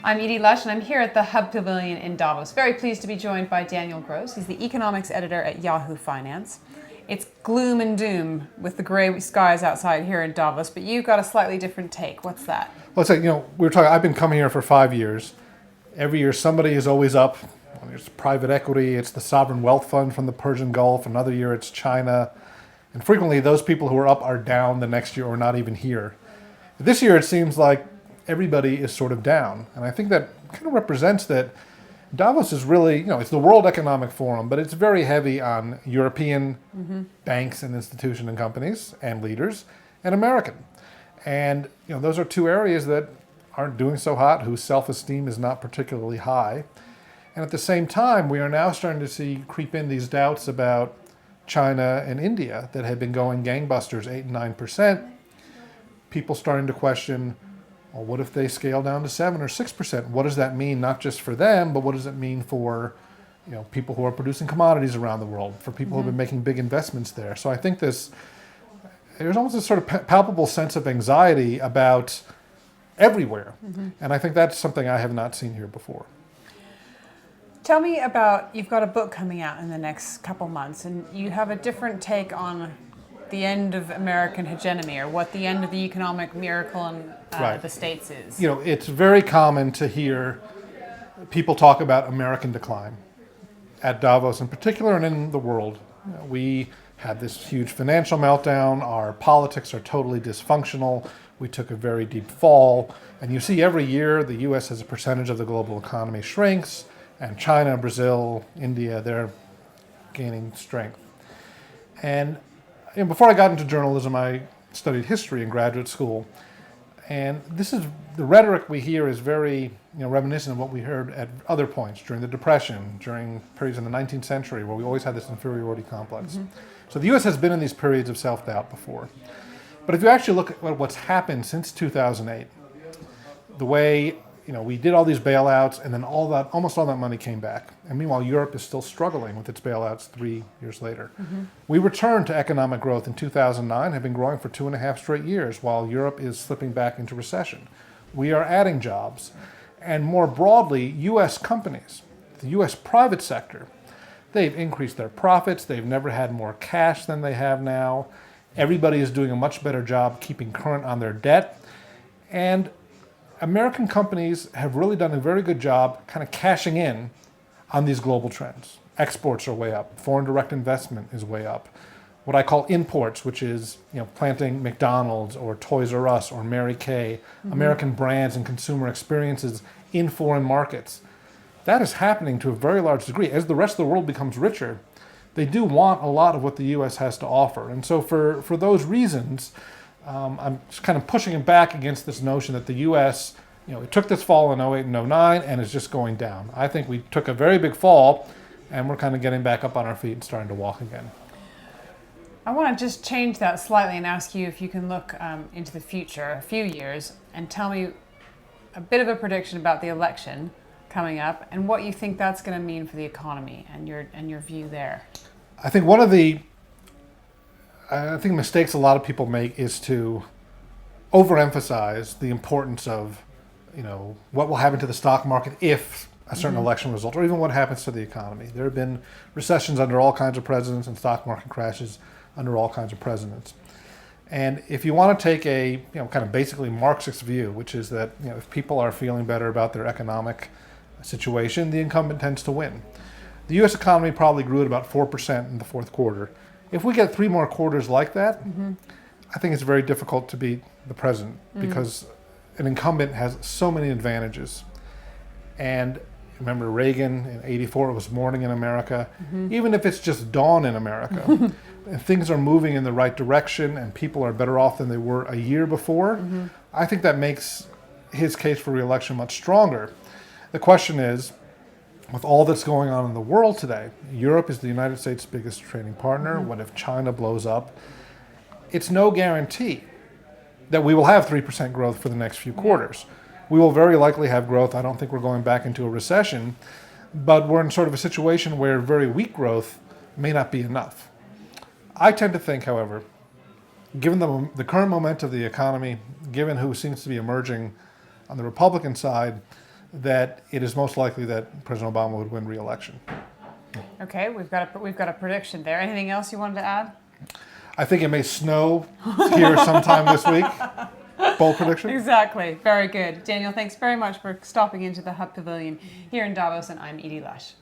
I'm Edie Lush, and I'm here at the Hub Pavilion in Davos. Very pleased to be joined by Daniel Gross. He's the economics editor at Yahoo Finance. It's gloom and doom with the grey skies outside here in Davos, but you've got a slightly different take. What's that? Well, it's like, we were talking, I've been coming here for 5 years. Every year somebody is always up. It's private equity, it's the sovereign wealth fund from the Persian Gulf. Another year it's China. And frequently those people who are up are down the next year or not even here. This year it seems like everybody is sort of down. And I think that kind of represents that Davos is really, it's the World Economic Forum, but it's very heavy on European banks and institutions and companies and leaders, and American. And those are two areas that aren't doing so hot, whose self-esteem is not particularly high. And at the same time, we are now starting to see creep in these doubts about China and India that had been going gangbusters, 8 and 9%. People starting to question, well, what if they scale down to 7 or 6%? What does that mean, not just for them, but what does it mean for people who are producing commodities around the world, for people who have been making big investments there? So I think there's almost a sort of palpable sense of anxiety about everywhere. And I think that's something I have not seen here before. Tell me about, you've got a book coming out in the next couple months, and you have a different take on the end of American hegemony, or what the end of the economic miracle in the States is. It's very common to hear people talk about American decline at Davos in particular and in the world. We had this huge financial meltdown. Our politics are totally dysfunctional. We took a very deep fall. And you see every year the U.S. as a percentage of the global economy shrinks, and China, Brazil, India, they're gaining strength. And before I got into journalism, I studied history in graduate school. And the rhetoric we hear is very reminiscent of what we heard at other points during the Depression, during periods in the 19th century where we always had this inferiority complex. So the U.S. has been in these periods of self-doubt before. But if you actually look at what's happened since 2008, the way we did all these bailouts, and then almost all that money came back. And meanwhile, Europe is still struggling with its bailouts 3 years later. We returned to economic growth in 2009, have been growing for 2.5 straight years, while Europe is slipping back into recession. We are adding jobs. And more broadly, U.S. companies, the U.S. private sector, they've increased their profits. They've never had more cash than they have now. Everybody is doing a much better job keeping current on their debt. And American companies have really done a very good job kind of cashing in on these global trends. Exports are way up. Foreign direct investment is way up. What I call imports, which is planting McDonald's or Toys R Us or Mary Kay, American brands and consumer experiences in foreign markets. That is happening to a very large degree. As the rest of the world becomes richer, they do want a lot of what the U.S. has to offer. And so for those reasons, I'm just kind of pushing it back against this notion that the U.S., it took this fall in 08 and 09 and is just going down. I think we took a very big fall and we're kind of getting back up on our feet and starting to walk again. I want to just change that slightly and ask you if you can look into the future, a few years, and tell me a bit of a prediction about the election coming up and what you think that's going to mean for the economy and your view there. I think one of the mistakes a lot of people make is to overemphasize the importance of, what will happen to the stock market if a certain election result, or even what happens to the economy. There have been recessions under all kinds of presidents and stock market crashes under all kinds of presidents. And if you want to take a, kind of basically Marxist view, which is that, if people are feeling better about their economic situation, the incumbent tends to win. The U.S. economy probably grew at about 4% in the fourth quarter. If we get 3 more quarters like that, I think it's very difficult to beat the president because an incumbent has so many advantages. And remember Reagan in '84, it was morning in America. Even if it's just dawn in America, and things are moving in the right direction and people are better off than they were a year before, I think that makes his case for re-election much stronger. The question is, with all that's going on in the world today, Europe is the United States' biggest trading partner. What if China blows up? It's no guarantee that we will have 3% growth for the next few quarters. We will very likely have growth. I don't think we're going back into a recession, but we're in sort of a situation where very weak growth may not be enough. I tend to think, however, given the current momentum of the economy, given who seems to be emerging on the Republican side, that it is most likely that President Obama would win re-election. Okay, we've got a prediction there. Anything else you wanted to add? I think it may snow here sometime this week. Bold prediction? Exactly. Very good. Daniel, thanks very much for stopping into the Hub Pavilion here in Davos, and I'm Edie Lush.